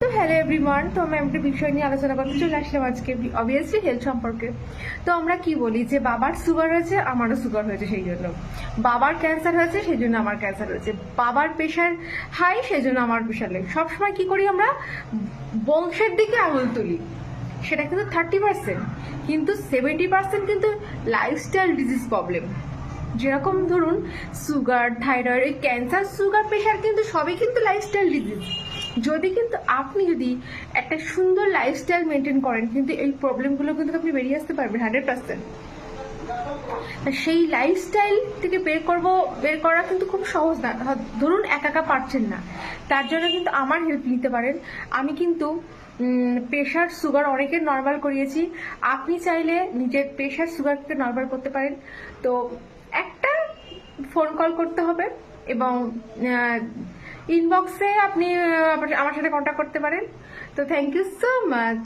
তো hello everyone, তো আমি একটা বিষয় নিয়ে আলোচনা করতে চলে আসলাম আজকে, অবভিয়াসলি হেলথ সম্পর্কে। তো আমরা কি বলি যে বাবার সুগার হয়েছে, আমারও সুগার হয়েছে, সেই জন্য বাবার ক্যান্সার হয়েছে, সেই জন্য আমার ক্যান্সার হয়েছে, বাবার প্রেশার হাই, সেই জন্য আমার প্রেশার লো। সবসময় কি করি আমরা, বংশের দিকে আঙুল তুলি। সেটা কিন্তু 30%, কিন্তু 70% কিন্তু লাইফস্টাইল ডিজিজ প্রবলেম। যেরকম ধরুন সুগার, থাইরয়েড, এই ক্যান্সার, সুগার, প্রেশার কিন্তু সবই কিন্তু লাইফস্টাইল ডিজিজ। আপনি যদি একটা সুন্দর লাইফস্টাইল মেনটেন করেন, কিন্তু এই প্রবলেমগুলো কিন্তু আপনি বেরিয়ে আসতে পারবেন 100%। সেই লাইফস্টাইল থেকে বের করা কিন্তু খুব সহজ না। ধরুন একা পারছেন না, তার জন্য কিন্তু আমার হেল্প নিতে পারেন। আমি কিন্তু প্রেশার, সুগার অনেকের নর্মাল করিয়েছি। আপনি চাইলে নিজের প্রেশার, সুগারকে নর্মাল করতে পারেন। তো একটা ফোন কল করতে হবে এবং ইনবক্সে আপনি আমার সাথে কন্ট্যাক্ট করতে পারেন। তো থ্যাংক ইউ সো মাচ।